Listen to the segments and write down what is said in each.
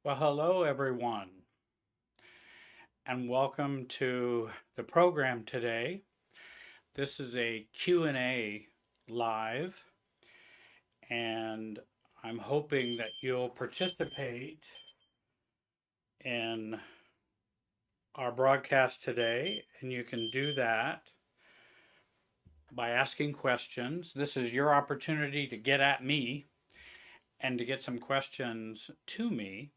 Well, hello everyone, and welcome to the program today. This is a Q&A live, and I'm hoping that you'll participate in our broadcast today, and you can do that by asking questions. This is your opportunity to get at me and to get some questions to me.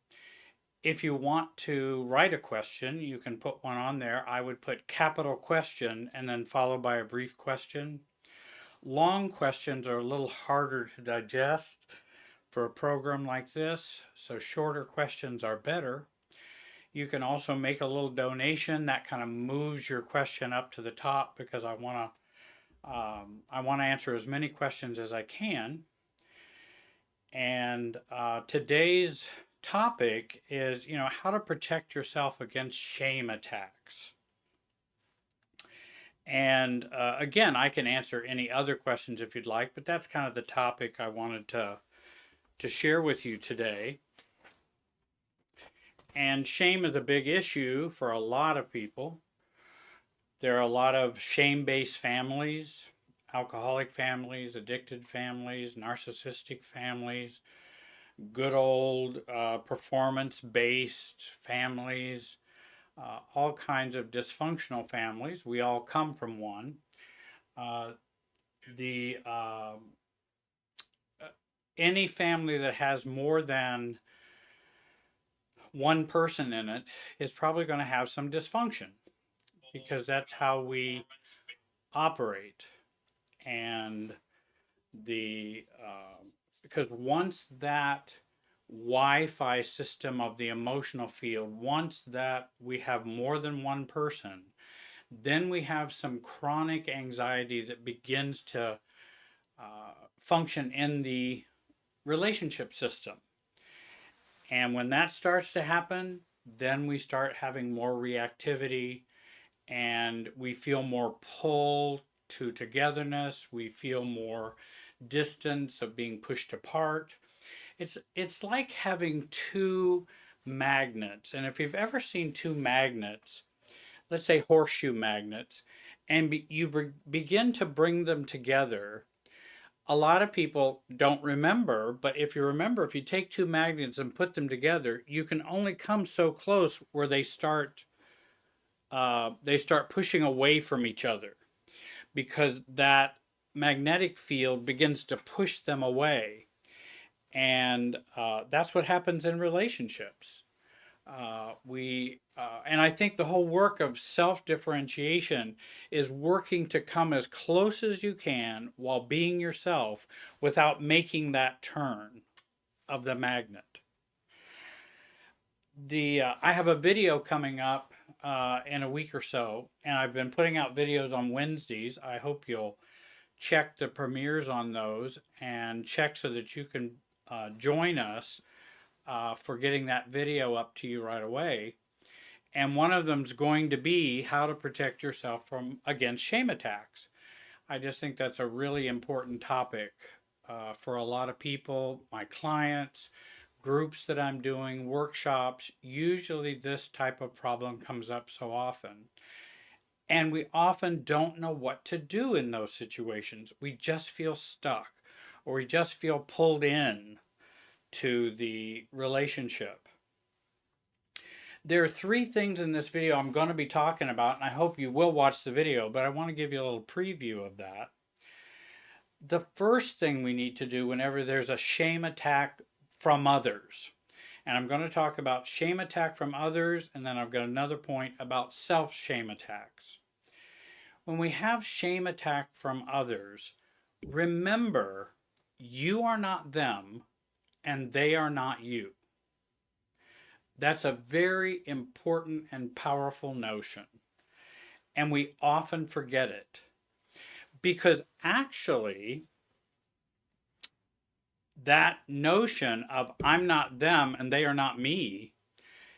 If you want to write a question, you can put one on there. I would put capital question and then followed by a brief question. Long questions are a little harder to digest for a program like this, so shorter questions are better. You can also make a little donation that kind of moves your question up to the top because I want to answer as many questions as I can. And today's topic is, how to protect yourself against shame attacks. And again, I can answer any other questions if you'd like, but that's kind of the topic I wanted to share with you today. And shame is a big issue for a lot of people. There are a lot of shame-based families, alcoholic families, addicted families, narcissistic families, good old performance-based families, all kinds of dysfunctional families. We all come from one. Uh, the Any family that has more than one person in it is probably going to have some dysfunction because that's how we operate. And the because once that Wi-Fi system of the emotional field, once that we have more than one person, then we have some chronic anxiety that begins to function in the relationship system. And when that starts to happen, then we start having more reactivity and we feel more pull to togetherness. We feel more distance of being pushed apart. It's like having two magnets. And if you've ever seen two magnets, let's say horseshoe magnets, and you begin to bring them together, a lot of people don't remember, but if you remember, if you take two magnets and put them together, you can only come so close where they start pushing away from each other because that magnetic field begins to push them away, and that's what happens in relationships. And I think the whole work of self differentiation is working to come as close as you can while being yourself without making that turn of the magnet. I have a video coming up in a week or so, and I've been putting out videos on Wednesdays. I hope you'll check the premieres on those and check so that you can join us for getting that video up to you right away. And one of them's going to be how to protect yourself from against shame attacks. I just think that's a really important topic for a lot of people, my clients, groups that I'm doing, workshops. Usually, this type of problem comes up so often. And we often don't know what to do in those situations. We just feel stuck or we just feel pulled in to the relationship. There are three things in this video I'm going to be talking about, and I hope you will watch the video, but I want to give you a little preview of that. The first thing we need to do whenever there's a shame attack from others, and I'm going to talk about shame attack from others, and then I've got another point about self-shame attacks. When we have shame attack from others, remember you are not them and they are not you. That's a very important and powerful notion. And we often forget it. Because actually, that notion of I'm not them and they are not me,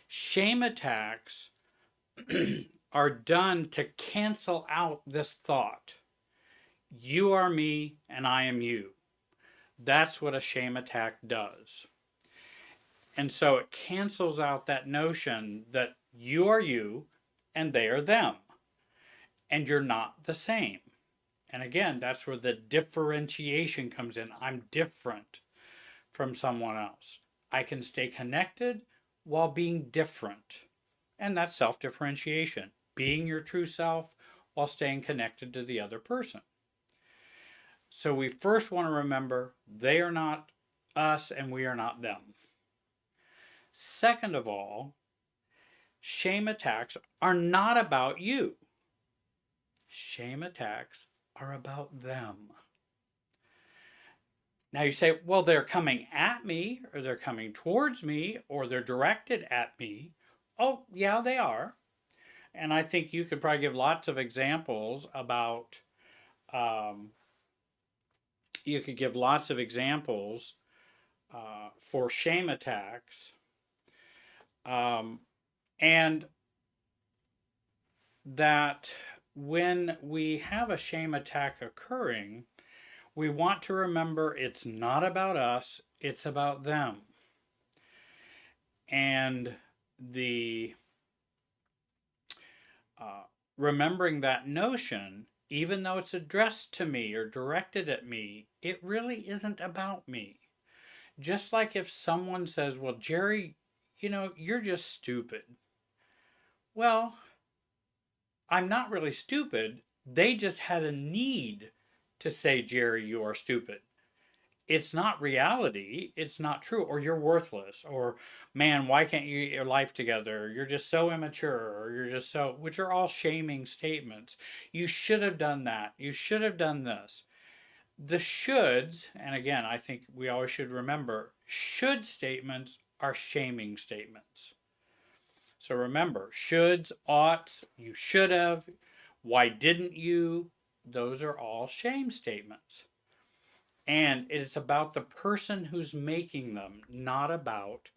shame attacks are done to cancel out this thought. You are me and I am you. That's what a shame attack does. And so it cancels out that notion that you are you and they are them, and you're not the same. And again, that's where the differentiation comes in. I'm different from someone else. I can stay connected while being different. And that's self differentiation, being your true self while staying connected to the other person. So we first want to remember they are not us and we are not them. Second of all, shame attacks are not about you. Shame attacks are about them. Now you say, well, they're coming at me, or they're coming towards me, or they're directed at me. Oh, yeah, they are. And I think you could probably give lots of examples about, um, you could give lots of examples for shame attacks. And that when we have a shame attack occurring, we want to remember it's not about us, it's about them. And the remembering that notion, even though it's addressed to me or directed at me, it really isn't about me. Just like if someone says, well, Jerry, you're just stupid. Well, I'm not really stupid. They just had a need to say, Jerry, you are stupid. It's not reality. It's not true. Or you're worthless. Or, man, why can't you get your life together? You're just so immature. Or you're just so, which are all shaming statements. You should have done that. You should have done this. The shoulds, and again, I think we always should remember, should statements are shaming statements. So remember, shoulds, oughts, you should have, why didn't you? Those are all shame statements. And it's about the person who's making them, not about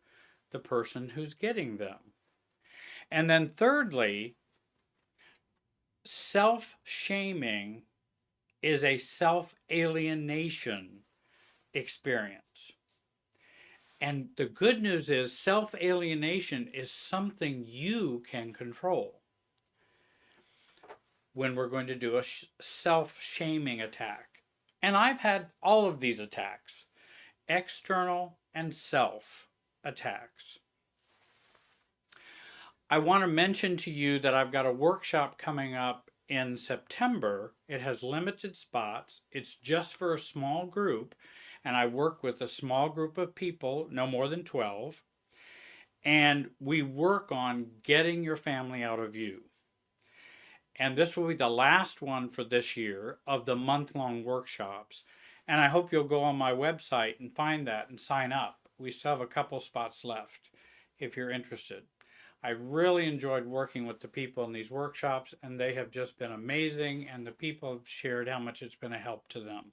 the person who's getting them. And then thirdly, self-shaming is a self-alienation experience. And the good news is self-alienation is something you can control. When we're going to do a self-shaming attack. And I've had all of these attacks, external and self attacks. I want to mention to you that I've got a workshop coming up in September. It has limited spots. It's just for a small group, and I work with a small group of people, no more than 12, and we work on getting your family out of you. And this will be the last one for this year of the month-long workshops. And I hope you'll go on my website and find that and sign up. We still have a couple spots left if you're interested. I really enjoyed working with the people in these workshops, and they have just been amazing, and the people have shared how much it's been a help to them.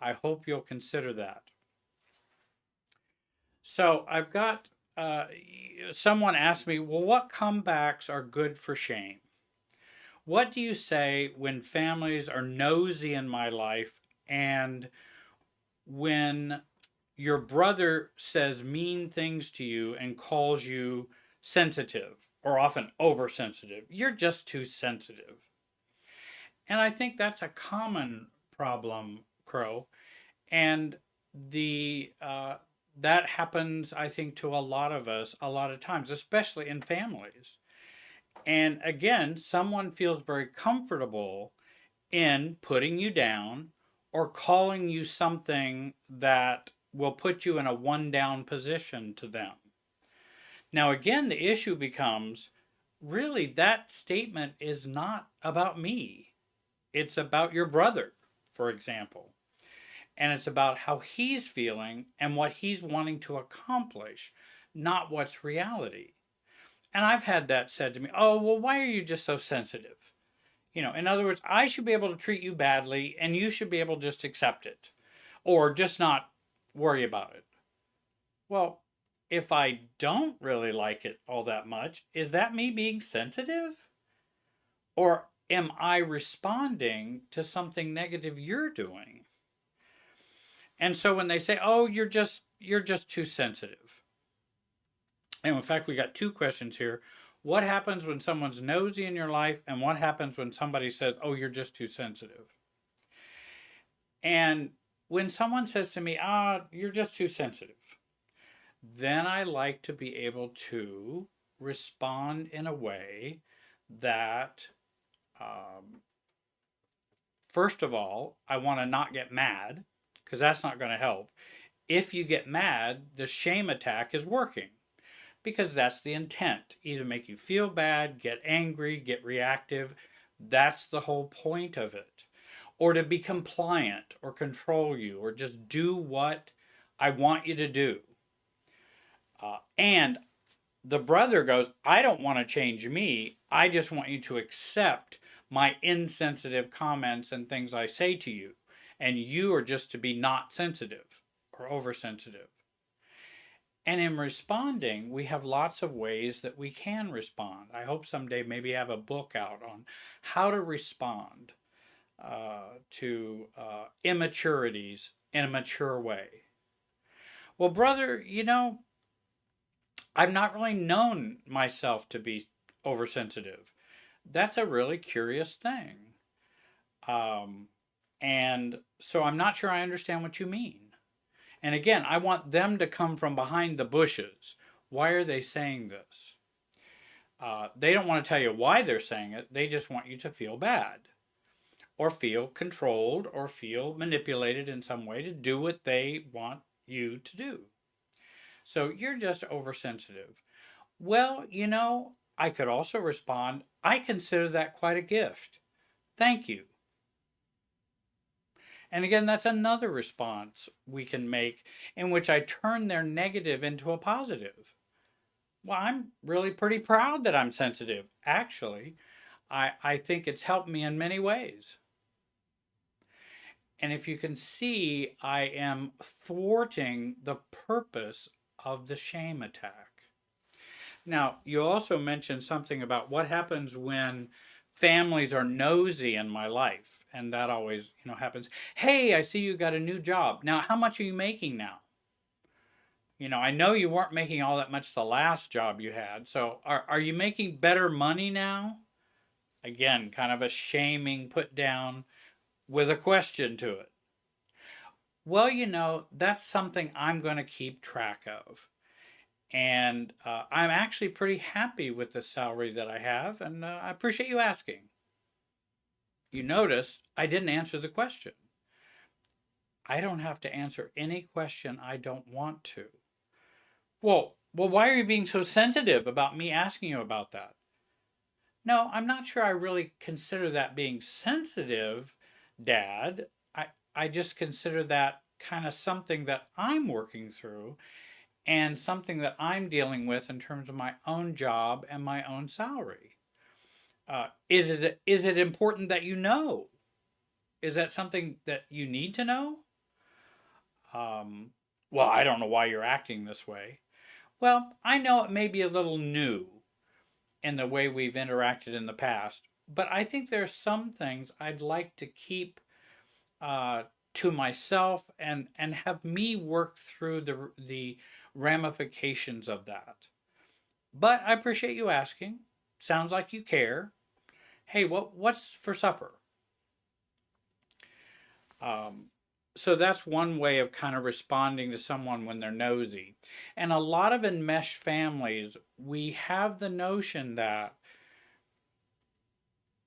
I hope you'll consider that. So I've got, someone asked me, well, what comebacks are good for shame? What do you say when families are nosy in my life and when your brother says mean things to you and calls you sensitive or often oversensitive? You're just too sensitive. And I think that's a common problem, Crow. And that happens, I think, to a lot of us a lot of times, especially in families. And again, someone feels very comfortable in putting you down or calling you something that will put you in a one down position to them. Now, again, the issue becomes really that statement is not about me. It's about your brother, for example. And it's about how he's feeling and what he's wanting to accomplish, not what's reality. And I've had that said to me, oh, well, why are you just so sensitive? In other words, I should be able to treat you badly and you should be able to just accept it or just not worry about it. Well, if I don't really like it all that much, is that me being sensitive? Or am I responding to something negative you're doing? And so when they say, oh, you're just too sensitive. And in fact, we got two questions here. What happens when someone's nosy in your life, and what happens when somebody says, "Oh, you're just too sensitive"? And when someone says to me, "You're just too sensitive," then I like to be able to respond in a way that, um, first of all, I want to not get mad, because that's not going to help. If you get mad, the shame attack is working, because that's the intent. Either make you feel bad, get angry, get reactive. That's the whole point of it. Or to be compliant or control you or just do what I want you to do. And the brother goes, I don't want to change me. I just want you to accept my insensitive comments and things I say to you. And you are just to be not sensitive or oversensitive. And in responding, we have lots of ways that we can respond. I hope someday maybe have a book out on how to respond to immaturities in a mature way. Well, brother, I've not really known myself to be oversensitive. That's a really curious thing. Um, and so I'm not sure I understand what you mean. And again, I want them to come from behind the bushes. Why are they saying this? They don't want to tell you why they're saying it. They just want you to feel bad or feel controlled or feel manipulated in some way to do what they want you to do. So you're just oversensitive. Well, I could also respond, I consider that quite a gift. Thank you. And again, that's another response we can make in which I turn their negative into a positive. Well, I'm really pretty proud that I'm sensitive. Actually, I think it's helped me in many ways. And if you can see, I am thwarting the purpose of the shame attack. Now, you also mentioned something about what happens when families are nosy in my life. And that always, happens. Hey, I see you got a new job. Now, how much are you making now? I know you weren't making all that much the last job you had. So are you making better money now? Again, kind of a shaming put down with a question to it. Well, that's something I'm going to keep track of. And I'm actually pretty happy with the salary that I have, and I appreciate you asking. You notice I didn't answer the question. I don't have to answer any question I don't want to. Well, why are you being so sensitive about me asking you about that? No, I'm not sure I really consider that being sensitive, Dad. I just consider that kind of something that I'm working through and something that I'm dealing with in terms of my own job and my own salary. Is it important that you know? Is that something that you need to know? Um, well, I don't know why you're acting this way. Well, I know it may be a little new in the way we've interacted in the past, but I think there's some things I'd like to keep uh, to myself and have me work through the ramifications of that. But I appreciate you asking. Sounds like you care. Hey, what's for supper? Um, so that's one way of kind of responding to someone when they're nosy. And a lot of enmeshed families, we have the notion that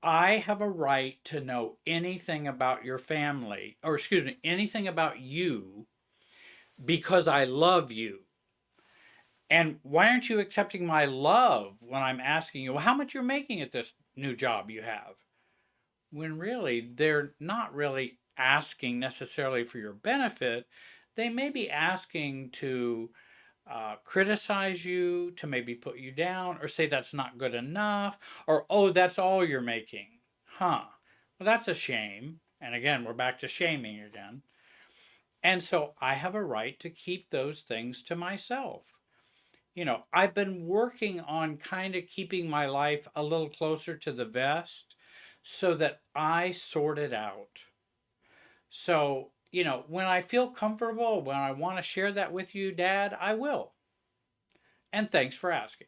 I have a right to know anything about your family, or excuse me, anything about you because I love you. And why aren't you accepting my love when I'm asking you, well, how much you're making at this new job you have? When really they're not really asking necessarily for your benefit. They may be asking to criticize you, to maybe put you down, or say that's not good enough, or oh, that's all you're making. Huh. Well, that's a shame. And again, we're back to shaming again. And so I have a right to keep those things to myself. I've been working on kind of keeping my life a little closer to the vest so that I sort it out. So, when I feel comfortable, when I want to share that with you, Dad, I will. And thanks for asking.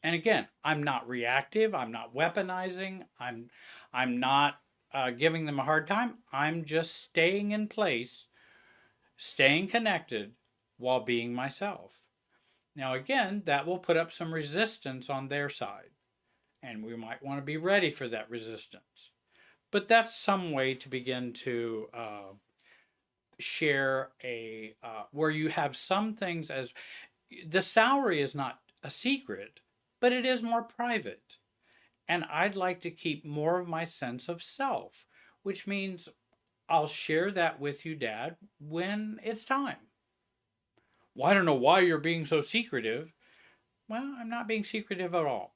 And again, I'm not reactive. I'm not weaponizing. I'm not giving them a hard time. I'm just staying in place, staying connected while being myself. Now, again, that will put up some resistance on their side, and we might want to be ready for that resistance. But that's some way to begin to share where you have some things as the salary is not a secret, but it is more private. And I'd like to keep more of my sense of self, which means I'll share that with you, Dad, when it's time. Well, I don't know why you're being so secretive. Well, I'm not being secretive at all.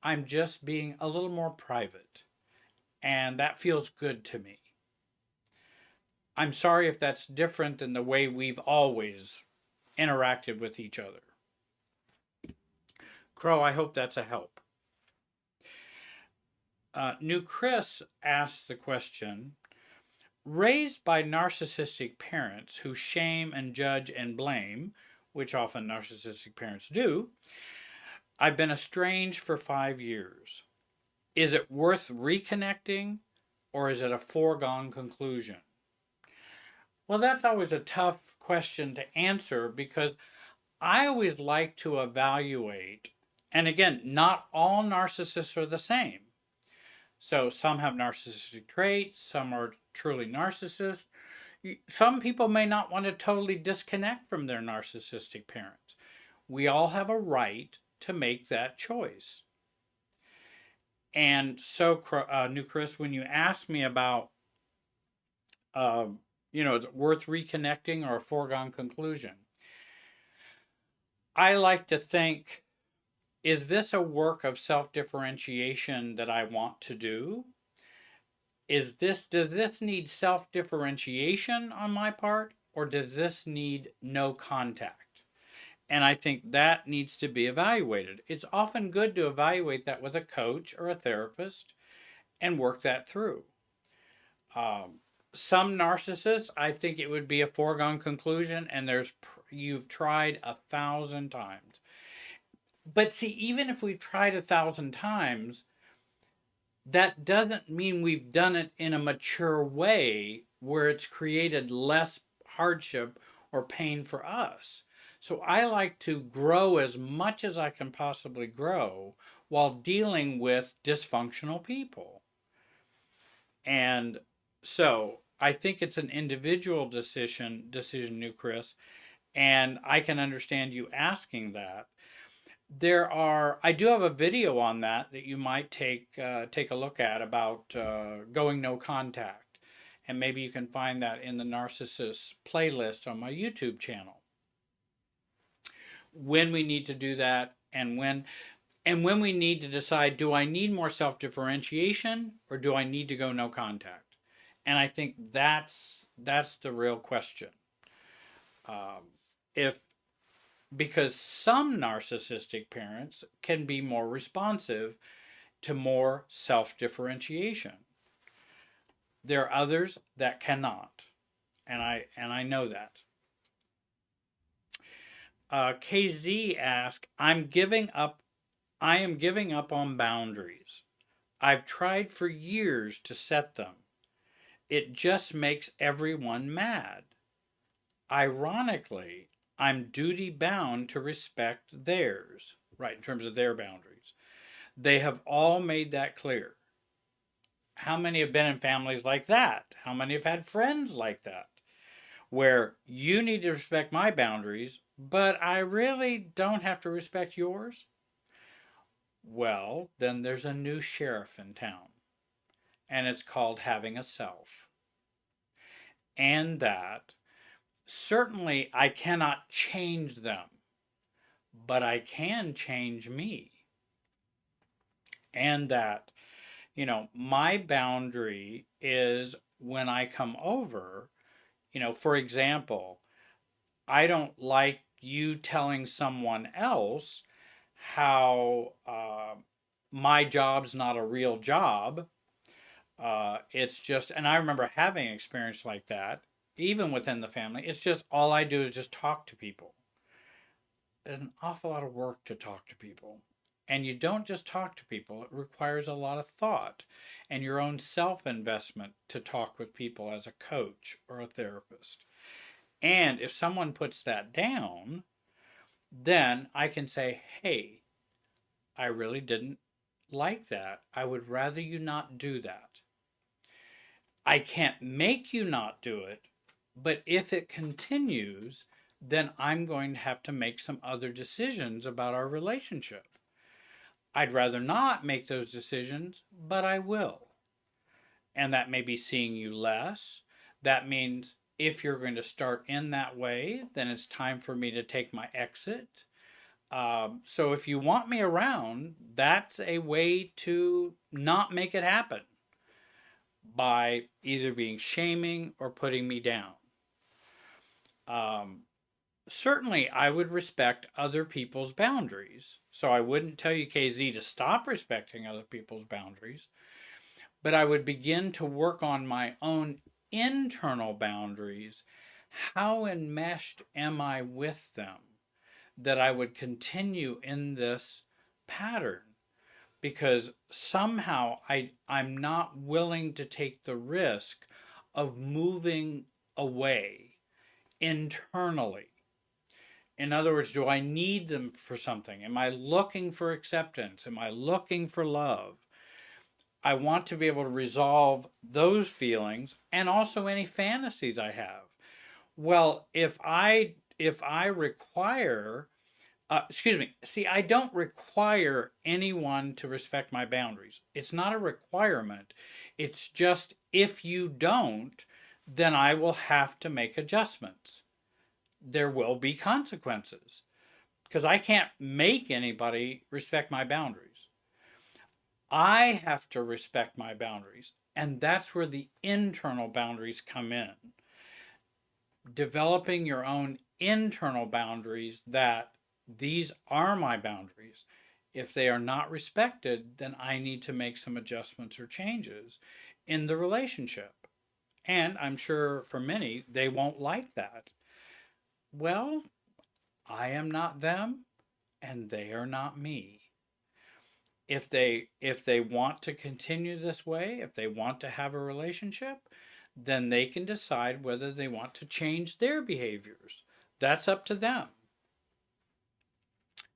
I'm just being a little more private. And that feels good to me. I'm sorry if that's different than the way we've always interacted with each other. Crow, I hope that's a help. New Chris asked the question, raised by narcissistic parents who shame and judge and blame, which often narcissistic parents do, I've been estranged for 5 years. Is it worth reconnecting, or is it a foregone conclusion? Well, that's always a tough question to answer because I always like to evaluate, and again, not all narcissists are the same. So some have narcissistic traits, some are truly narcissists. Some people may not want to totally disconnect from their narcissistic parents. We all have a right to make that choice. And so, New Chris, when you ask me about, is it worth reconnecting or a foregone conclusion? I like to think, is this a work of self-differentiation that I want to do? Does this need self-differentiation on my part, or does this need no contact? And I think that needs to be evaluated. It's often good to evaluate that with a coach or a therapist and work that through. Some narcissists, I think it would be a foregone conclusion, and you've tried 1,000 times. But see, even if we've tried 1,000 times, that doesn't mean we've done it in a mature way where it's created less hardship or pain for us. So I like to grow as much as I can possibly grow while dealing with dysfunctional people. And so I think it's an individual decision, New Chris, and I can understand you asking that. I do have a video on that you might take a look at about going no contact, and maybe you can find that in the Narcissist playlist on my YouTube channel. When we need to do that, and when we need to decide, do I need more self-differentiation or do I need to go no contact? And I think that's the real question. If Because some narcissistic parents can be more responsive to more self-differentiation. There are others that cannot, and I know that. KZ asked, I am giving up on boundaries. I've tried for years to set them. It just makes everyone mad. Ironically, I'm duty bound to respect theirs, right, in terms of their boundaries. They have all made that clear. How many have been in families like that? How many have had friends like that? Where you need to respect my boundaries, but I really don't have to respect yours? Well, then there's a new sheriff in town, and it's called having a self. And that certainly I cannot change them, but I can change me. And that, my boundary is when I come over, for example, I don't like you telling someone else how my job's not a real job. It's just, and I remember having an experience like that, even within the family. It's just all I do is just talk to people. is an awful lot of work to talk to people. And you don't just talk to people, it requires a lot of thought and your own self investment to talk with people as a coach or a therapist. And if someone puts that down, then I can say, hey, I really didn't like that. I would rather you not do that. I can't make you not do it, but if it continues, then I'm going to have to make some other decisions about our relationship. I'd rather not make those decisions, but I will. And that may be seeing you less. That means if you're going to start in that way, then it's time for me to take my exit. So if you want me around, that's a way to not make it happen by either being shaming or putting me down. Um, Certainly, I would respect other people's boundaries. So I wouldn't tell you, KZ, to stop respecting other people's boundaries, but I would begin to work on my own internal boundaries. How enmeshed am I with them that I would continue in this pattern? Because somehow I'm not willing to take the risk of moving away internally. In other words, do I need them for something? Am I looking for acceptance? Am I looking for love? I want to be able to resolve those feelings and also any fantasies I have. Well, if I require excuse me, see, I don't require anyone to respect my boundaries. It's not a requirement. It's just if you don't, then I will have to make adjustments. There will be consequences because I can't make anybody respect my boundaries. I have to respect my boundaries. And that's where the internal boundaries come in. Developing your own internal boundaries that these are my boundaries. If they are not respected, then I need to make some adjustments or changes in the relationship. And I'm sure for many, they won't like that. Well, I am not them and they are not me. If they want to continue this way, if they want to have a relationship, then they can decide whether they want to change their behaviors. That's up to them.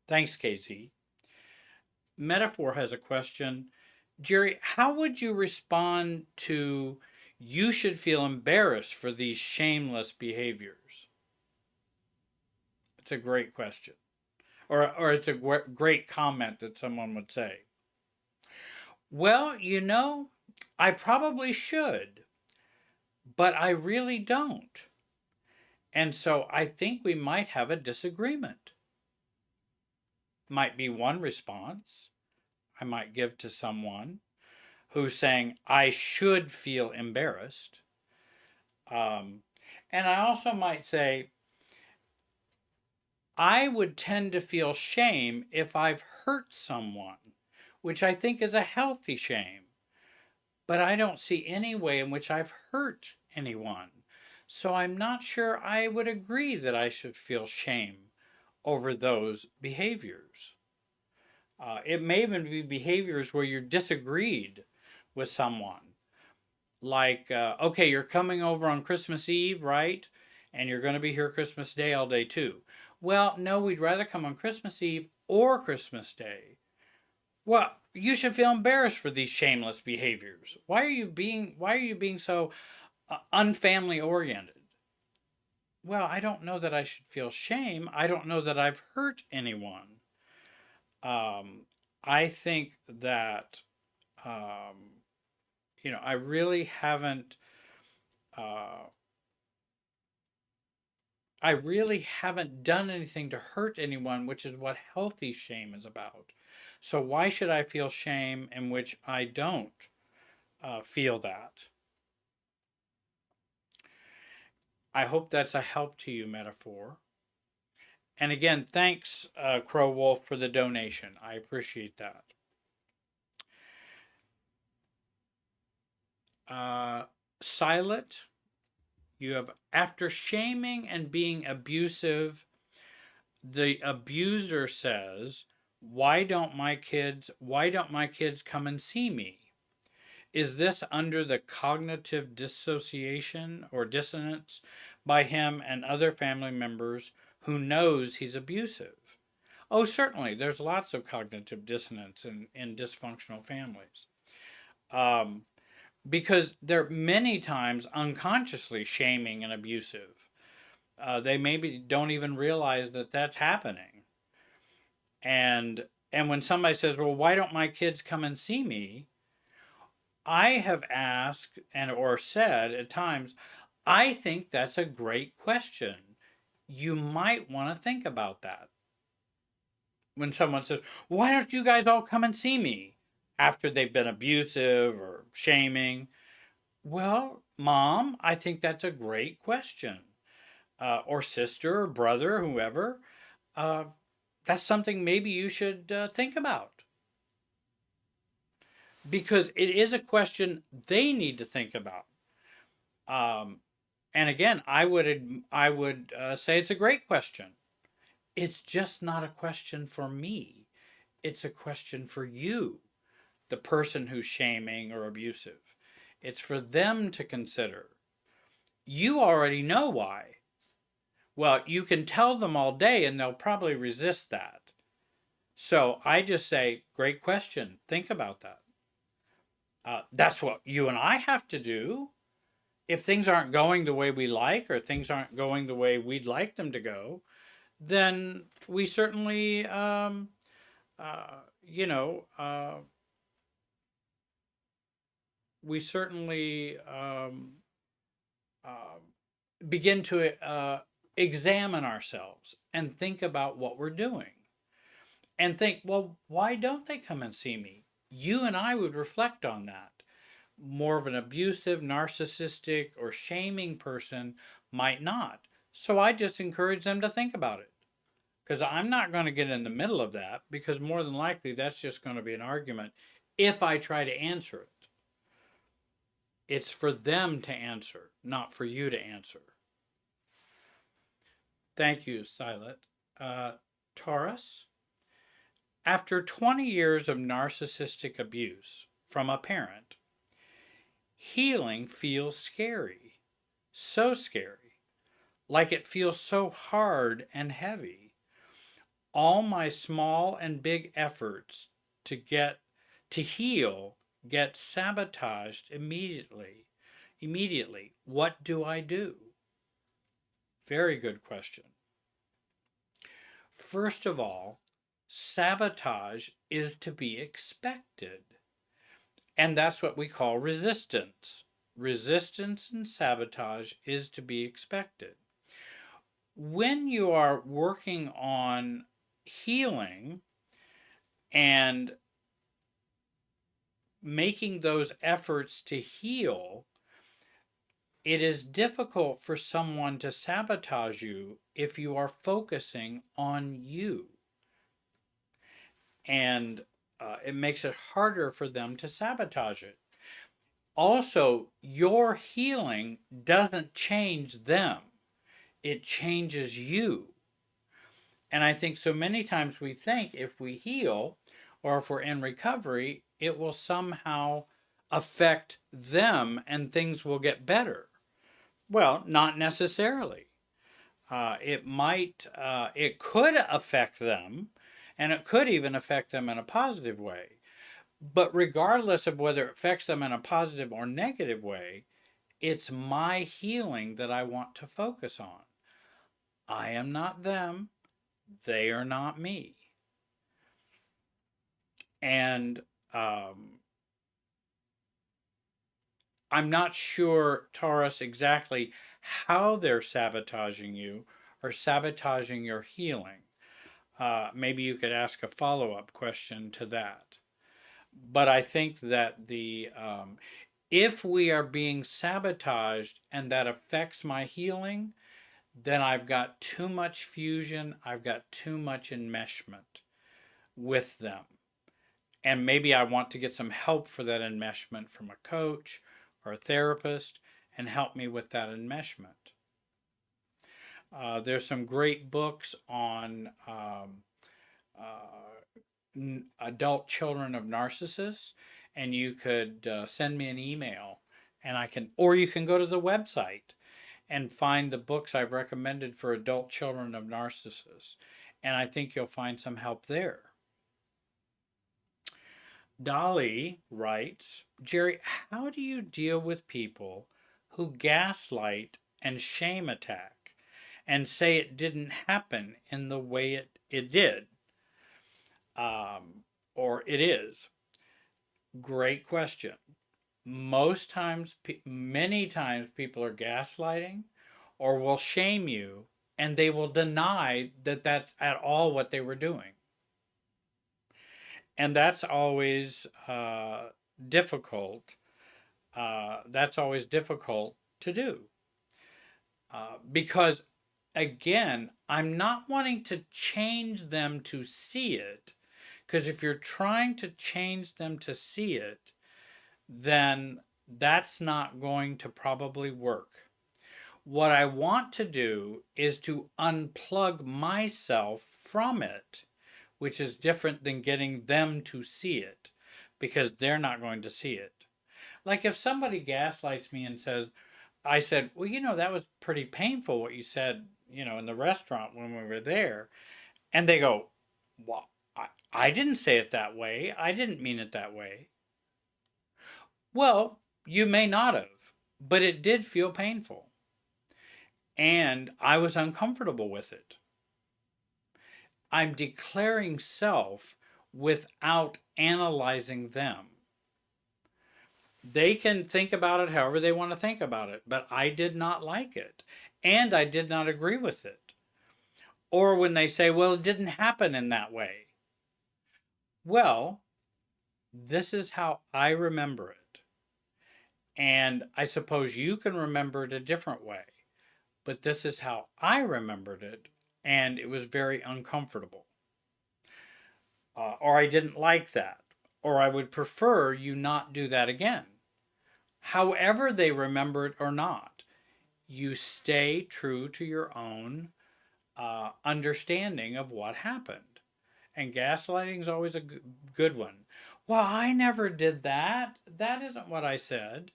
Thanks, KZ. Metaphor has a question. Jerry, how would you respond to you should feel embarrassed for these shameless behaviors? It's a great question. Or it's a great comment that someone would say. Well, I probably should, but I really don't. And so I think we might have a disagreement. Might be one response I might give to someone who's saying, I should feel embarrassed. Um, and I also might say, I would tend to feel shame if I've hurt someone, which I think is a healthy shame. But I don't see any way in which I've hurt anyone. So I'm not sure I would agree that I should feel shame over those behaviors. It may even be behaviors where you're disagreed with someone. Like, okay, you're coming over on Christmas Eve, right? And you're going to be here Christmas Day all day too. Well, no, we'd rather come on Christmas Eve or Christmas Day. Well, you should feel embarrassed for these shameless behaviors. Why are you being so unfamily oriented? Well, I don't know that I should feel shame. I don't know that I've hurt anyone. Um, I think that I really haven't. Uh, I really haven't done anything to hurt anyone, which is what healthy shame is about. So why should I feel shame in which I don't feel that? I hope that's a help to you, Metaphor. And again, thanks, Crow Wolf, for the donation. I appreciate that. Silent, you have, after shaming and being abusive, the abuser says, why don't my kids come and see me? Is this under the cognitive dissociation or dissonance by him and other family members who knows he's abusive? Oh, certainly. There's lots of cognitive dissonance in dysfunctional families. Um, because they're many times unconsciously shaming and abusive. They maybe don't even realize that that's happening. And when somebody says, "Well, why don't my kids come and see me?" I have asked and or said at times, "I think that's a great question. You might want to think about that." When someone says, "Why don't you guys all come and see me?" after they've been abusive or shaming. Well, Mom, I think that's a great question. Or sister or brother, whoever. Uh, that's something maybe you should think about. Because it is a question they need to think about. Um, and again, I would say it's a great question. It's just not a question for me. It's a question for you, the person who's shaming or abusive. It's for them to consider. You already know why. Well, you can tell them all day and they'll probably resist that. So I just say, great question. Think about that. That's what you and I have to do. If things aren't going the way we like or things aren't going the way we'd like them to go, then we certainly, uh, you know, uh, we certainly uh, begin to examine ourselves and think about what we're doing and think, well, why don't they come and see me? You and I would reflect on that. More of an abusive, narcissistic, or shaming person might not. So I just encourage them to think about it because I'm not going to get in the middle of that because more than likely that's just going to be an argument if I try to answer it. It's for them to answer, not for you to answer. Thank you, Silet. Uh, Taurus, after 20 years of narcissistic abuse from a parent, healing feels scary. So scary. Like it feels so hard and heavy. All my small and big efforts to heal get sabotaged immediately. Immediately. What do I do? Very good question. First of all, sabotage is to be expected. And that's what we call resistance. Resistance and sabotage is to be expected. When you are working on healing and making those efforts to heal, it is difficult for someone to sabotage you if you are focusing on you. And it makes it harder for them to sabotage it. Also, your healing doesn't change them, it changes you. And I think so many times we think if we heal or if we're in recovery, it will somehow affect them and things will get better. Well, not necessarily. It could affect them, and it could even affect them in a positive way. But regardless of whether it affects them in a positive or negative way, it's my healing that I want to focus on. I am not them, they are not me. And I'm not sure, Taurus, exactly how they're sabotaging you or sabotaging your healing. Maybe you could ask a follow up question to that. But I think that if we are being sabotaged and that affects my healing, then I've got too much fusion, I've got too much enmeshment with them. And maybe I want to get some help for that enmeshment from a coach or a therapist and help me with that enmeshment. There's some great books on adult children of narcissists, and you could send me an email, and I can, or you can go to the website and find the books I've recommended for adult children of narcissists, and I think you'll find some help there. Dolly writes, Jerry, how do you deal with people who gaslight and shame attack and say it didn't happen in the way it did, or it is? Great question. Most times, many times, people are gaslighting or will shame you, and they will deny that that's at all what they were doing. And that's always difficult. That's always difficult to do because, again, I'm not wanting to change them to see it. Because if you're trying to change them to see it, then that's not going to probably work. What I want to do is to unplug myself from it, which is different than getting them to see it because they're not going to see it. Like if somebody gaslights me and says, I said, well, that was pretty painful what you said, in the restaurant when we were there. And they go, well, I didn't say it that way. I didn't mean it that way. Well, you may not have, but it did feel painful. And I was uncomfortable with it. I'm declaring self without analyzing them. They can think about it however they want to think about it, but I did not like it. And I did not agree with it. Or when they say, well, it didn't happen in that way. Well, this is how I remember it. And I suppose you can remember it a different way. But this is how I remembered it. And it was very uncomfortable. Or I didn't like that. Or I would prefer you not do that again. However they remember it or not, you stay true to your own understanding of what happened. And gaslighting is always a good one. Well, I never did that. That isn't what I said.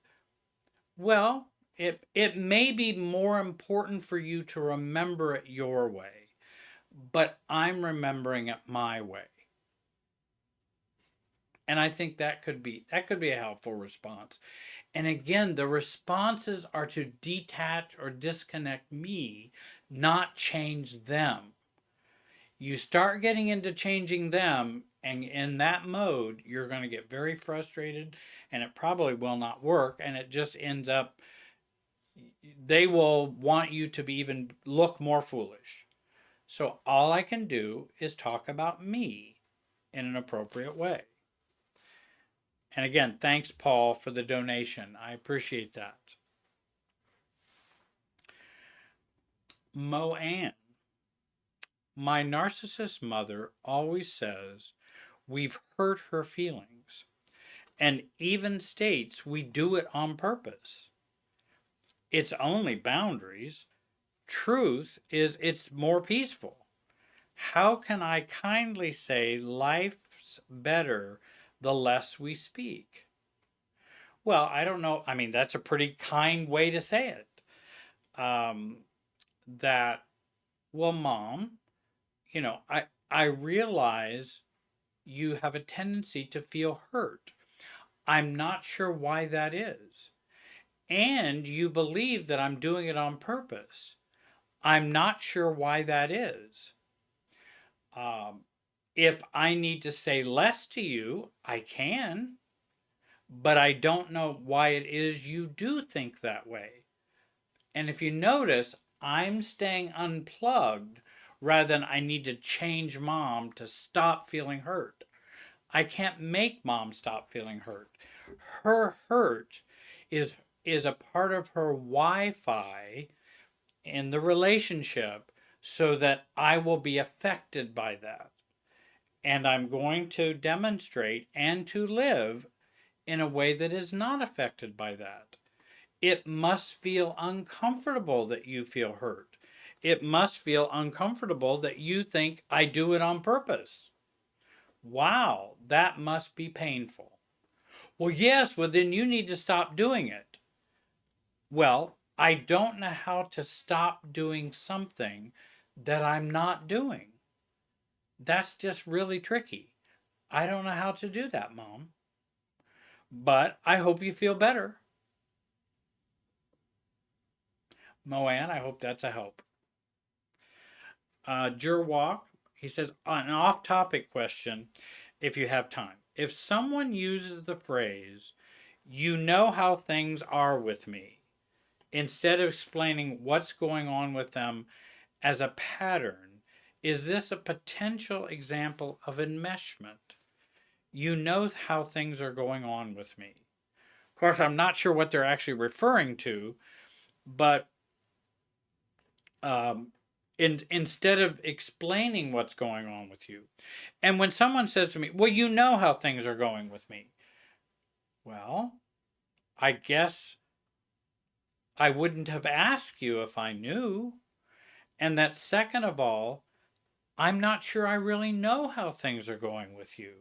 Well, it may be more important for you to remember it your way, but I'm remembering it my way. And I think that could be a helpful response. And again, the responses are to detach or disconnect me, not change them. You start getting into changing them, and in that mode, you're going to get very frustrated, and it probably will not work, and it just ends up, they will want you to be even look more foolish. So all I can do is talk about me in an appropriate way. And again, thanks, Paul, for the donation. I appreciate that. Moanne, my narcissist mother always says we've hurt her feelings and even states we do it on purpose. It's only boundaries. Truth is it's more peaceful. How can I kindly say life's better the less we speak? Well, I don't know. I mean, that's a pretty kind way to say it. That, well, Mom, I realize you have a tendency to feel hurt. I'm not sure why that is. And you believe that I'm doing it on purpose. I'm not sure why that is. If I need to say less to you, I can, but I don't know why it is you do think that way. And if you notice, I'm staying unplugged rather than I need to change Mom to stop feeling hurt. I can't make Mom stop feeling hurt. Her hurt is a part of her Wi-Fi in the relationship so that I will be affected by that. And I'm going to demonstrate and to live in a way that is not affected by that. It must feel uncomfortable that you feel hurt. it must feel uncomfortable that you think I do it on purpose. Wow, that must be painful. Well, yes, well, then you need to stop doing it. Well, I don't know how to stop doing something that I'm not doing. That's just really tricky. I don't know how to do that, Mom. But I hope you feel better. Moanne, I hope that's a help. Jurwalk, he says, an off topic question if you have time. If someone uses the phrase, you know how things are with me, instead of explaining what's going on with them as a pattern, is this a potential example of enmeshment? You know how things are going on with me. Of course, I'm not sure what they're actually referring to, but um, instead of explaining what's going on with you. And when someone says to me, well, you know how things are going with me. Well, I guess I wouldn't have asked you if I knew. And that second of all, I'm not sure I really know how things are going with you.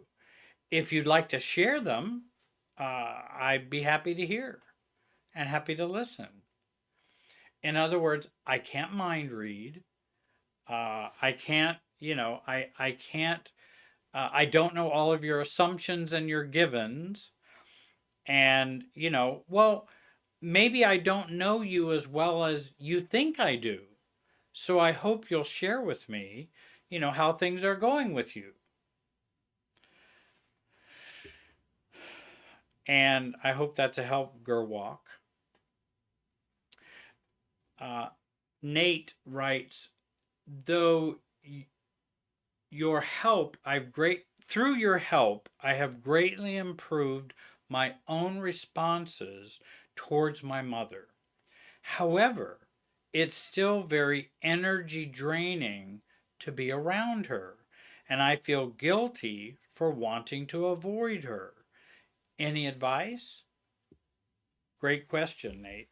If you'd like to share them, I'd be happy to hear and happy to listen. In other words, I can't mind read. I can't, I can't, I don't know all of your assumptions and your givens. And, well, maybe I don't know you as well as you think I do. So I hope you'll share with me, how things are going with you. And I hope that's a help, Gerwalk. Uh, Nate writes, though your help, through your help, I have greatly improved my own responses towards my mother. However, it's still very energy draining to be around her, and I feel guilty for wanting to avoid her. Any advice? Great question, Nate.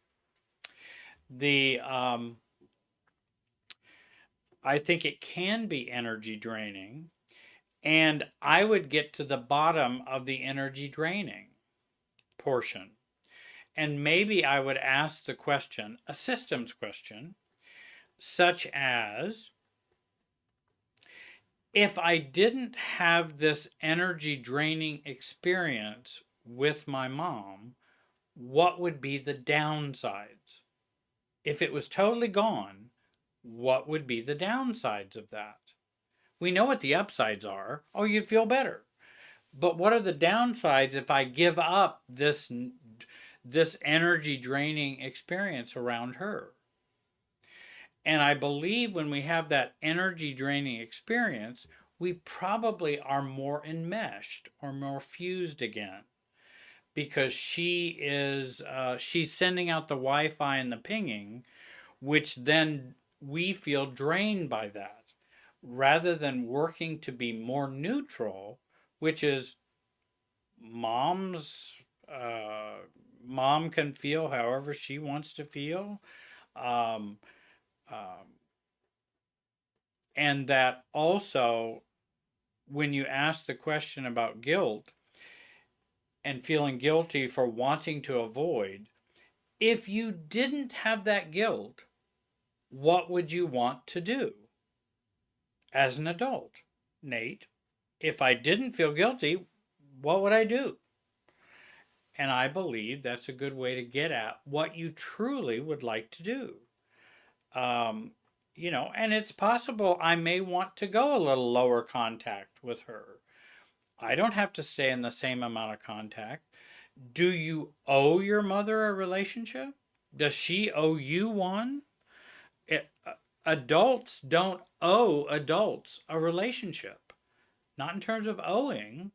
The I think it can be energy draining, and I would get to the bottom of the energy draining portion. And maybe I would ask the question, a systems question, such as, if I didn't have this energy draining experience with my mom, what would be the downsides? If it was totally gone, what would be the downsides of that? We know what the upsides are. Oh, you feel better. But what are the downsides if I give up this energy draining experience around her? And I believe when we have that energy draining experience, we probably are more enmeshed or more fused again, because she's sending out the Wi-Fi and the pinging, which then we feel drained by that, rather than working to be more neutral, which is mom's. Mom can feel however she wants to feel. Um, um, and that also, when you ask the question about guilt and feeling guilty for wanting to avoid, if you didn't have that guilt, what would you want to do as an adult? Nate, if I didn't feel guilty, what would I do? And I believe that's a good way to get at what you truly would like to do. Um, and it's possible I may want to go a little lower contact with her. I don't have to stay in the same amount of contact. Do you owe your mother a relationship? Does she owe you one? Adults don't owe adults a relationship, not in terms of owing.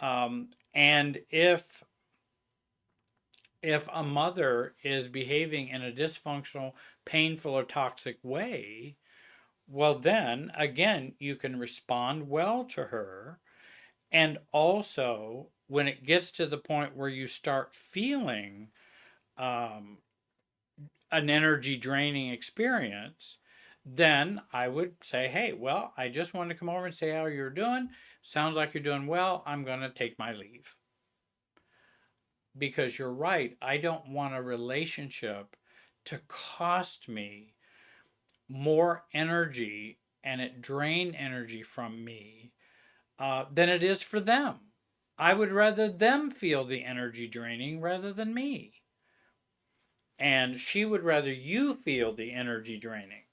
And if a mother is behaving in a dysfunctional, painful, or toxic way, well, then again, you can respond well to her. And also, when it gets to the point where you start feeling um, an energy draining experience, then I would say, hey, well, I just wanted to come over and say how you're doing. Sounds like you're doing well. I'm going to take my leave. Because you're right. I don't want a relationship to cost me more energy and it drain energy from me than it is for them. I would rather them feel the energy draining rather than me. And she would rather you feel the energy draining.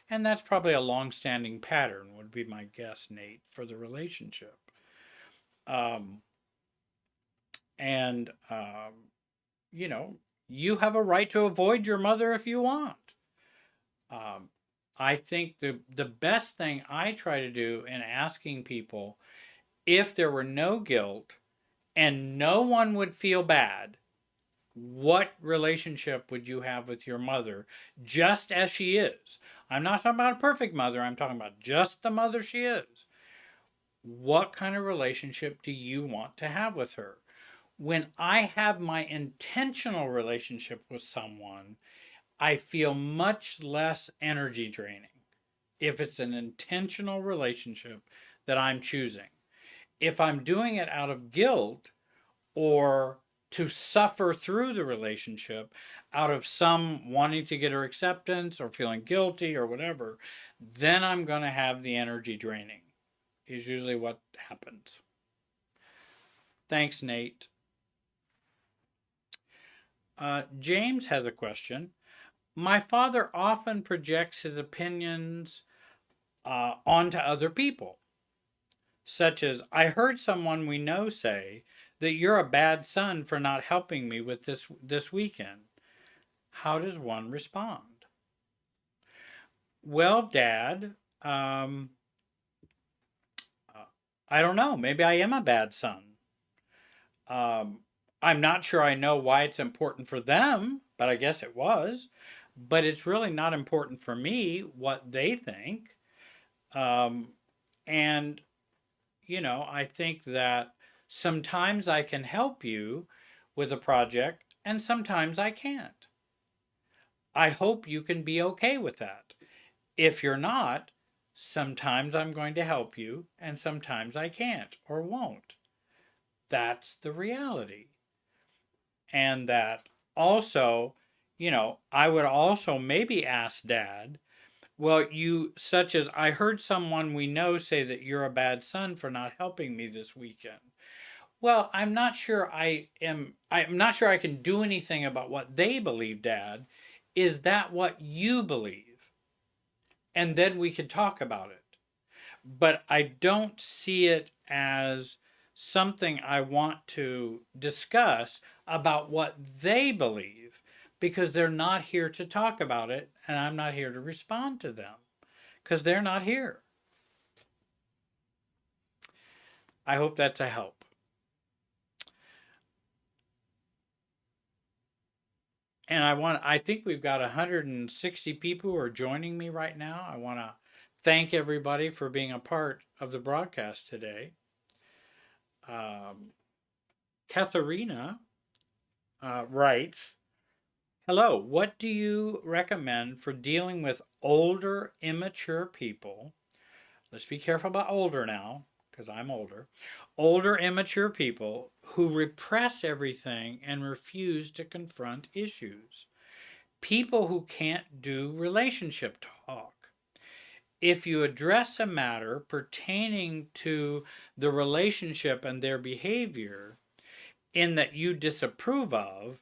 And that's probably a long standing pattern, would be my guess, Nate, for the relationship. Um, and, you know, you have a right to avoid your mother if you want. Um, I think the best thing I try to do in asking people, if there were no guilt and no one would feel bad, what relationship would you have with your mother just as she is? I'm not talking about a perfect mother, I'm talking about just the mother she is. What kind of relationship do you want to have with her? When I have my intentional relationship with someone, I feel much less energy draining if it's an intentional relationship that I'm choosing. If I'm doing it out of guilt or to suffer through the relationship out of some wanting to get her acceptance or feeling guilty or whatever, then I'm going to have the energy draining, is usually what happens. Thanks, Nate. James has a question. My father often projects his opinions onto other people, such as, I heard someone we know say that you're a bad son for not helping me with this weekend. How does one respond? Well, Dad, um, I don't know. Maybe I am a bad son. Um, I'm not sure I know why it's important for them, but I guess it was. But it's really not important for me what they think. Um, and, I think that sometimes I can help you with a project and sometimes I can't. I hope you can be okay with that. If you're not, sometimes I'm going to help you and sometimes I can't or won't. That's the reality. And that also, I would also maybe ask Dad, well, such as, I heard someone we know say that you're a bad son for not helping me this weekend. Well, I'm not sure I can do anything about what they believe, Dad. Is that what you believe? And then we could talk about it. But I don't see it as something I want to discuss about what they believe because they're not here to talk about it and I'm not here to respond to them because they're not here. I hope that's a help. And I think we've got 160 people who are joining me right now. I want to thank everybody for being a part of the broadcast today. Katharina writes, hello, what do you recommend for dealing with older, immature people? Let's be careful about older now, because I'm older. Older, immature people who repress everything and refuse to confront issues. People who can't do relationship talk. If you address a matter pertaining to the relationship and their behavior in that you disapprove of,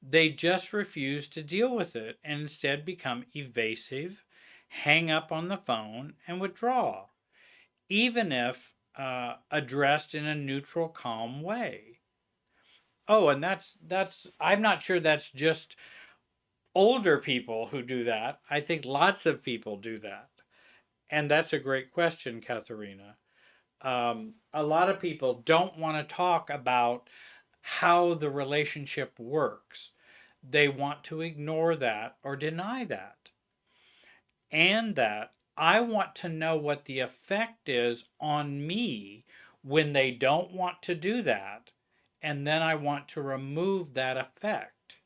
they just refuse to deal with it and instead become evasive, hang up on the phone, and withdraw, even if addressed in a neutral, calm way. Oh, and that's I'm not sure that's just older people who do that. I think lots of people do that. And that's a great question, Katharina. A lot of people don't want to talk about how the relationship works. They want to ignore that or deny that. And that I want to know what the effect is on me when they don't want to do that. And then I want to remove that effect.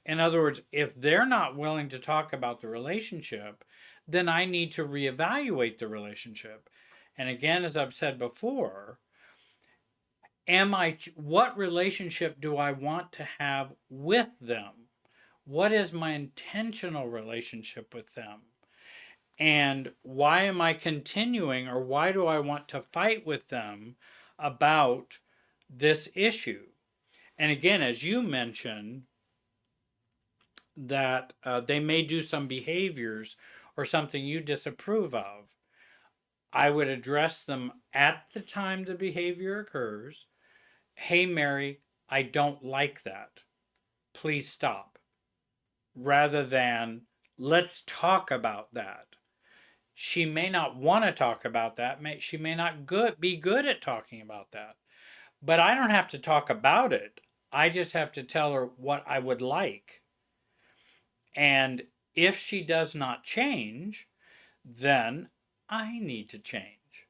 In other words, if they're not willing to talk about the relationship, then I need to reevaluate the relationship. And again, as I've said before, what relationship do I want to have with them? What is my intentional relationship with them? And why am I continuing, or why do I want to fight with them about this issue? And again, as you mentioned, that they may do some behaviors or something you disapprove of. I would address them at the time the behavior occurs. Hey, Mary, I don't like that. Please stop. Rather than, let's talk about that. She may not want to talk about that. She may not be good at talking about that. But I don't have to talk about it. I just have to tell her what I would like. And if she does not change, then I need to change.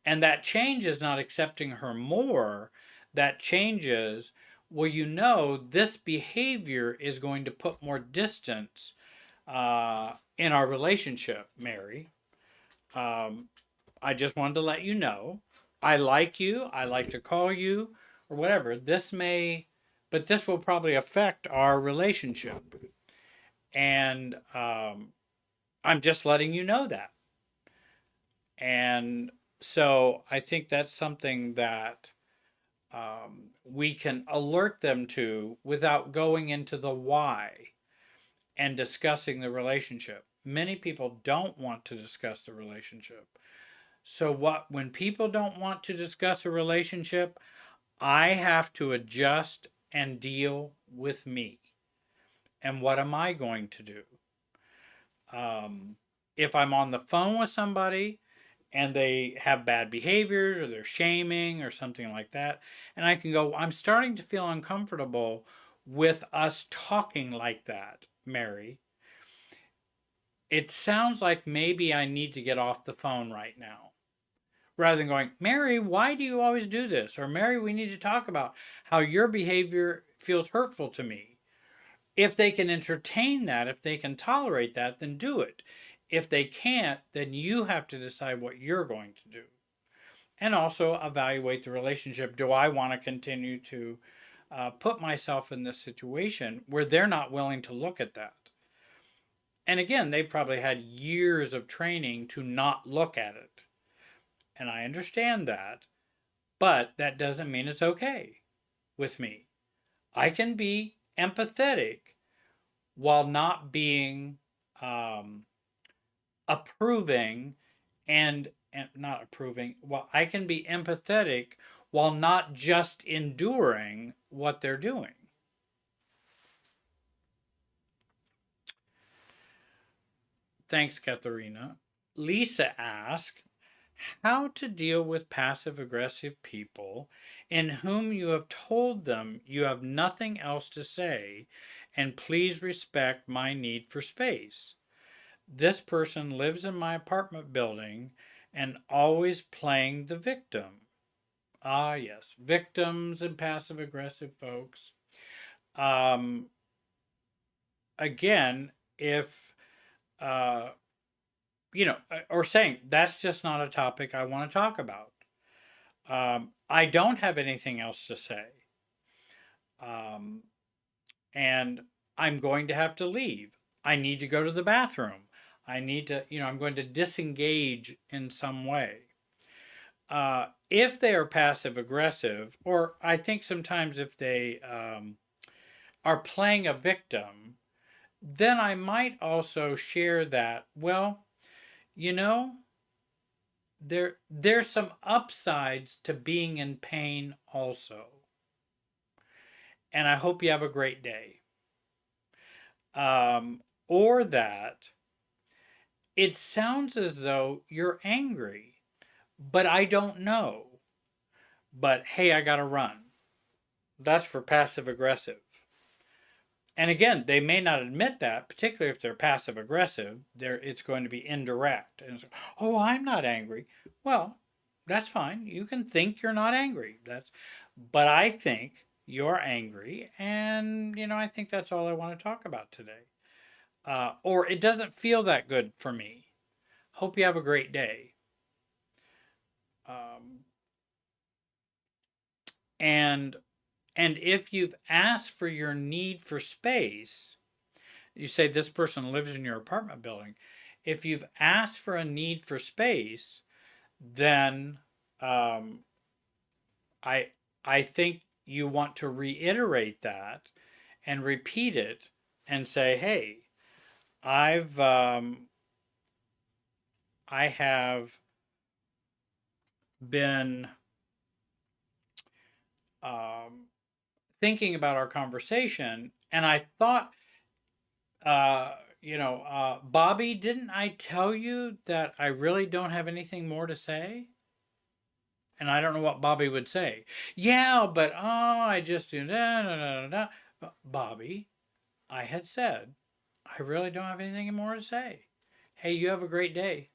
And that change is not accepting her more. That change is, well, this behavior is going to put more distance in our relationship, Mary. I just wanted to let you know. I like you. I like to call you or whatever. But this will probably affect our relationship. And I'm just letting you know that. And so I think that's something that we can alert them to without going into the why and discussing the relationship. Many people don't want to discuss the relationship. So when people don't want to discuss a relationship, I have to adjust and deal with me. And what am I going to do? If I'm on the phone with somebody and they have bad behaviors or they're shaming or something like that, and I can go, I'm starting to feel uncomfortable with us talking like that, Mary. It sounds like maybe I need to get off the phone right now. Rather than going, Mary, why do you always do this? Or Mary, we need to talk about how your behavior feels hurtful to me. If they can entertain that, if they can tolerate that, then do it. If they can't, then you have to decide what you're going to do. And also evaluate the relationship. Do I want to continue to put myself in this situation where they're not willing to look at that? And again, they've probably had years of training to not look at it. And I understand that, but that doesn't mean it's okay with me. I can be empathetic while not being approving and not approving. Well, I can be empathetic while not just enduring what they're doing. Thanks, Katharina. Lisa asked, how to deal with passive aggressive people in whom you have told them you have nothing else to say and please respect my need for space. This person lives in my apartment building and always playing the victim. Ah, yes, victims and passive aggressive folks. Um, Again, if uh, or saying that's just not a topic I want to talk about. I don't have anything else to say. Um, and I'm going to have to leave. I need to go to the bathroom. I need to, I'm going to disengage in some way. If they are passive aggressive, or I think sometimes if they are playing a victim, then I might also share that, well, you know, there's some upsides to being in pain also. And I hope you have a great day. Or that it sounds as though you're angry, but I don't know. But hey, I gotta run. That's for passive aggressive. And again, they may not admit that, particularly if they're passive aggressive. It's going to be indirect. And it's, oh, I'm not angry. Well, that's fine. You can think you're not angry. But I think you're angry, and I think that's all I want to talk about today. Or it doesn't feel that good for me. Hope you have a great day. Um, and and if you've asked for your need for space, you say this person lives in your apartment building. If you've asked for a need for space, then um, I I think you want to reiterate that and repeat it and say, "Hey, I've I have been um, thinking about our conversation, and I thought, Bobby, didn't I tell you that I really don't have anything more to say?" And I don't know what Bobby would say. Yeah, but I just do da da da da. Bobby, I had said I really don't have anything more to say. Hey, you have a great day.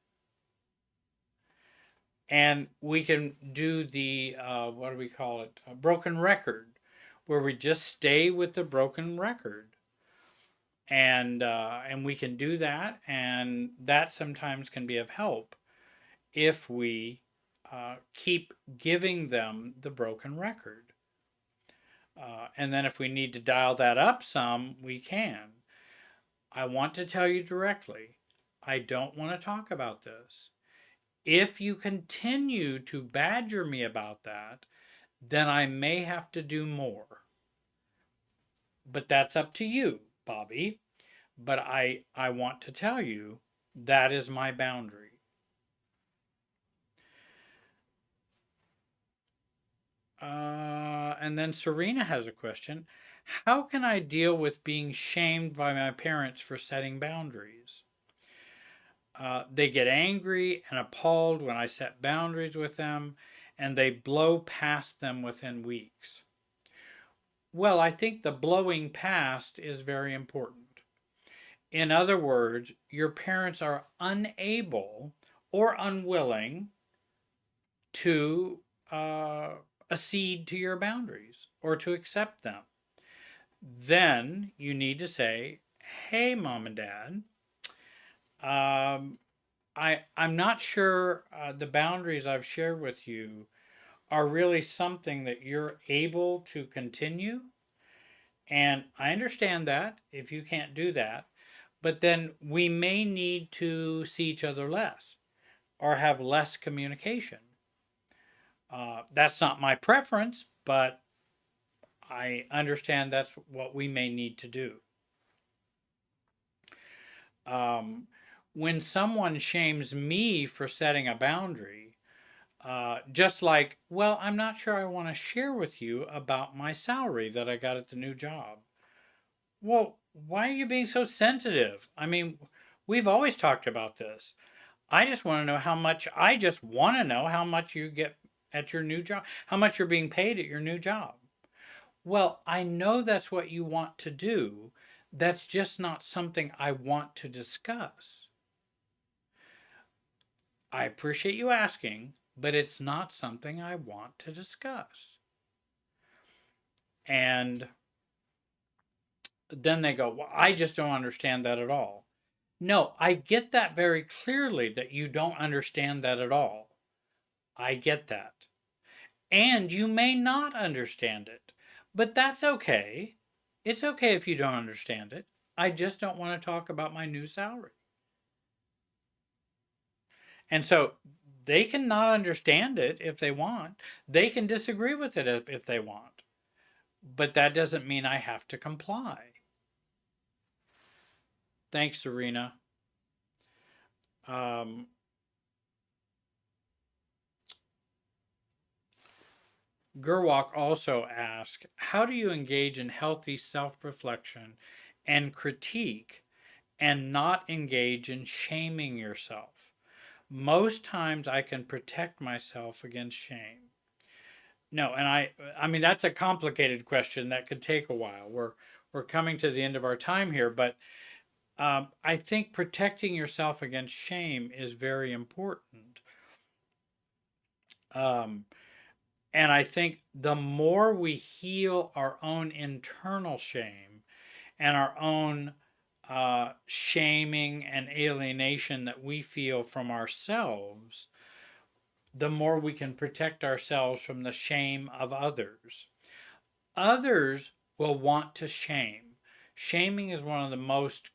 And we can do the what do we call it? A broken record, where we just stay with the broken record, and we can do that, and that sometimes can be of help if we keep giving them the broken record. And then if we need to dial that up some, we can. I want to tell you directly, I don't want to talk about this. If you continue to badger me about that, then I may have to do more. But that's up to you, Bobby. But I want to tell you that is my boundary. And then Serena has a question. How can I deal with being shamed by my parents for setting boundaries? They get angry and appalled when I set boundaries with them, and they blow past them within weeks. Well, I think the blowing past is very important. In other words, your parents are unable or unwilling to accede to your boundaries or to accept them. Then you need to say, "Hey, mom and dad, um, I'm not sure the boundaries I've shared with you are really something that you're able to continue. And I understand that if you can't do that, but then we may need to see each other less or have less communication. That's not my preference, but I understand that's what we may need to do." Um, when someone shames me for setting a boundary, just like, "Well, I'm not sure I want to share with you about my salary that I got at the new job." Well, why are you being so sensitive? I mean, we've always talked about this. I just want to know how much you get at your new job, how much you're being paid at your new job. Well, I know that's what you want to do. That's just not something I want to discuss. I appreciate you asking, but it's not something I want to discuss. And then they go, "Well, I just don't understand that at all." No, I get that very clearly that you don't understand that at all. I get that. And you may not understand it, but that's okay. It's okay if you don't understand it. I just don't want to talk about my new salary. And so they can not understand it if they want. They can disagree with it if they want. But that doesn't mean I have to comply. Thanks, Serena. Um, Gerwalk also asks, how do you engage in healthy self reflection and critique and not engage in shaming yourself? Most times I can protect myself against shame. No, and I mean that's a complicated question that could take a while. We're coming to the end of our time here, but I think protecting yourself against shame is very important. Um, and I think the more we heal our own internal shame and our own shaming and alienation that we feel from ourselves, the more we can protect ourselves from the shame of others. Others will want to shame. Shaming is one of the most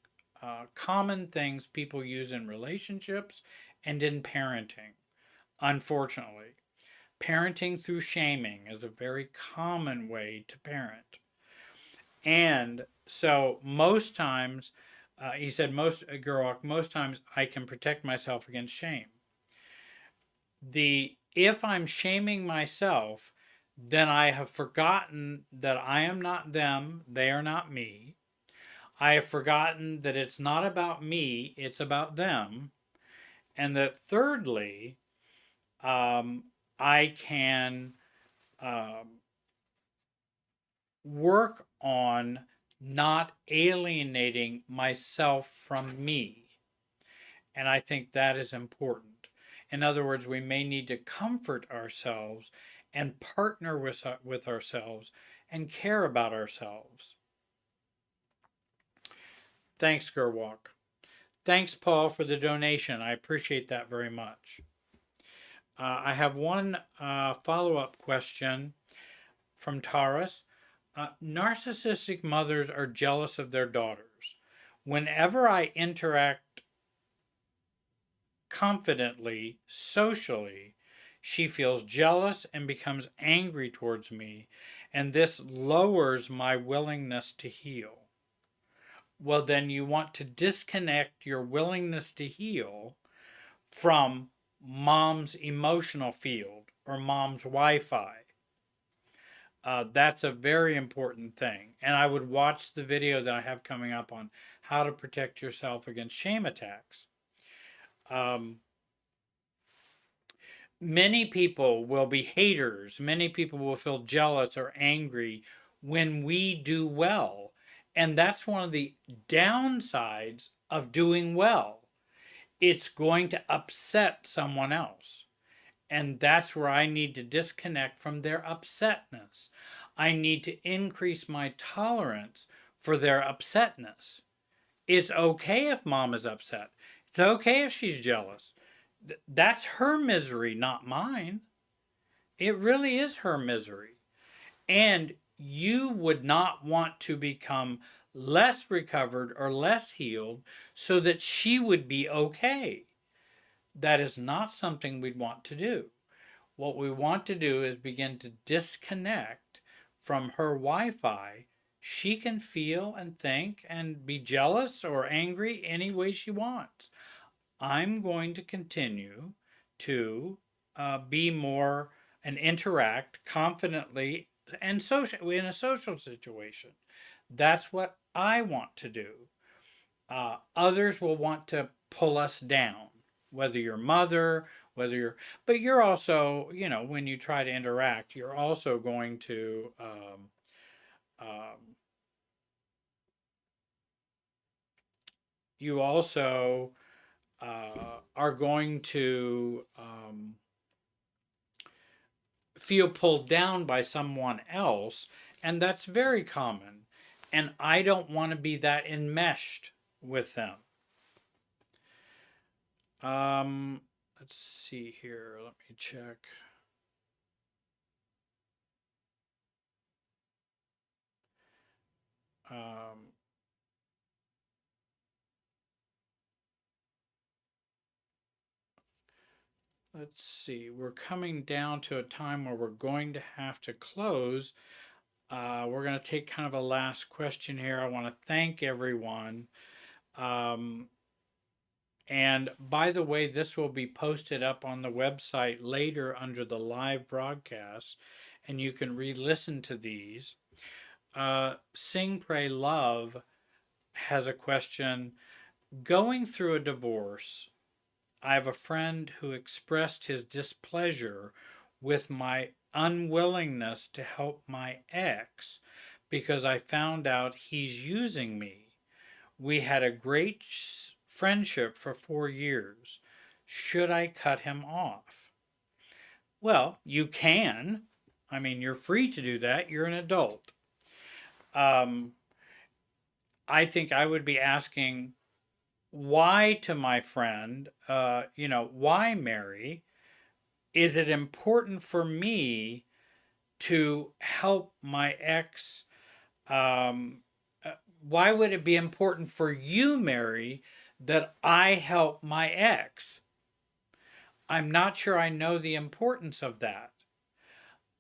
common things people use in relationships and in parenting, unfortunately. Parenting through shaming is a very common way to parent. And so most times, he said, most times I can protect myself against shame. If I'm shaming myself, then I have forgotten that I am not them, they are not me. I have forgotten that it's not about me, it's about them. And that thirdly, I can um, work on not alienating myself from me. And I think that is important. In other words, we may need to comfort ourselves and partner with ourselves and care about ourselves. Thanks, Gerwalk. Thanks, Paul, for the donation. I appreciate that very much. I have one follow up question from Taurus. Narcissistic mothers are jealous of their daughters. Whenever I interact confidently, socially, she feels jealous and becomes angry towards me, and this lowers my willingness to heal. Well, then you want to disconnect your willingness to heal from mom's emotional field or mom's Wi Fi. That's a very important thing. And I would watch the video that I have coming up on how to protect yourself against shame attacks. Many people will be haters. Many people will feel jealous or angry when we do well. And that's one of the downsides of doing well. It's going to upset someone else. And that's where I need to disconnect from their upsetness. I need to increase my tolerance for their upsetness. It's okay if mom is upset. It's okay if she's jealous. That's her misery, not mine. It really is her misery. And you would not want to become less recovered or less healed so that she would be okay. That is not something we'd want to do. What we want to do is begin to disconnect from her Wi Fi. She can feel and think and be jealous or angry any way she wants. I'm going to continue to be more and interact confidently and social in a social situation. That's what I want to do. Others will want to pull us down, whether you're mother, whether you're, but you're also, when you try to interact, you're also going to, um, you also are going to feel pulled down by someone else, and that's very common. And I don't want to be that enmeshed with them. Let's see here. Let me check. Um, let's see. We're coming down to a time where we're going to have to close. We're going to take kind of a last question here. I want to thank everyone. And by the way, this will be posted up on the website later under the live broadcast, and you can re listen to these. Sing, Pray, Love has a question. Going through a divorce, I have a friend who expressed his displeasure with my unwillingness to help my ex because I found out he's using me. We had a great friendship for 4 years. Should I cut him off? Well, you can. I mean, you're free to do that. You're an adult. Um, I think I would be asking why to my friend, why Mary? Is it important for me to help my ex? Um, why would it be important for you, Mary, that I help my ex? I'm not sure I know the importance of that.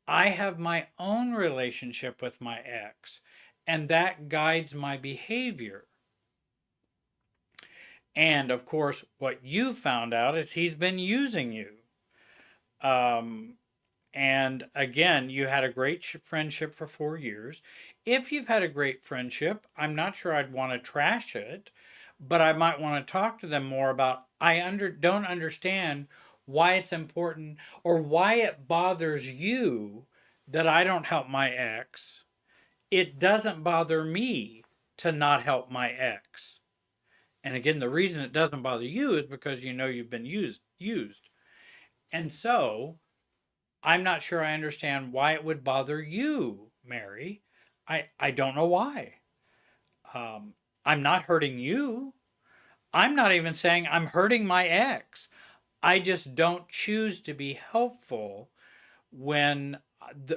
I have my own relationship with my ex, and that guides my behavior. And of course, what you found out is he's been using you. Um, and again, you had a great friendship for 4 years. If you've had a great friendship, I'm not sure I'd want to trash it, but I might want to talk to them more about don't understand why it's important or why it bothers you that I don't help my ex. It doesn't bother me to not help my ex. And again, the reason it doesn't bother you is because you know you've been used. And so I'm not sure I understand why it would bother you, Mary. I don't know why. Um, I'm not hurting you. I'm not even saying I'm hurting my ex. I just don't choose to be helpful when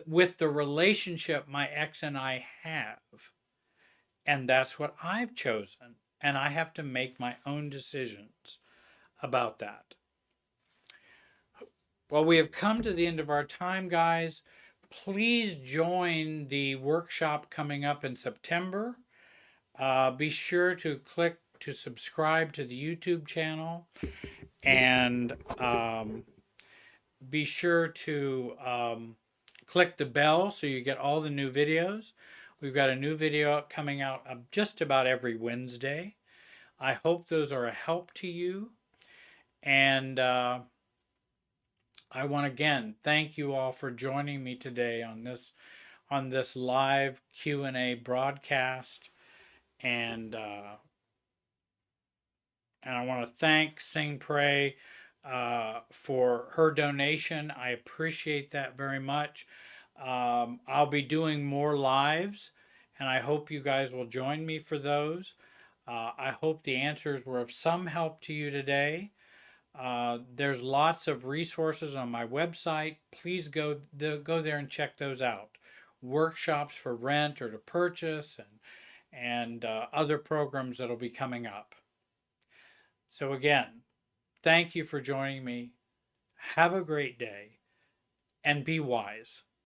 with the relationship my ex and I have. And that's what I've chosen. And I have to make my own decisions about that. Well, we have come to the end of our time, guys. Please join the workshop coming up in September. Be sure to click to subscribe to the YouTube channel and be sure to click the bell so you get all the new videos. We've got a new video coming out just about every Wednesday. I hope those are a help to you. And I want to again thank you all for joining me today on this live Q&A broadcast. And I want to thank Sing Pray for her donation. I appreciate that very much. I'll be doing more lives, and I hope you guys will join me for those. I hope the answers were of some help to you today. There's lots of resources on my website. Please go there and check those out. Workshops for rent or to purchase, and other programs that'll be coming up. So again, thank you for joining me. Have a great day and be wise.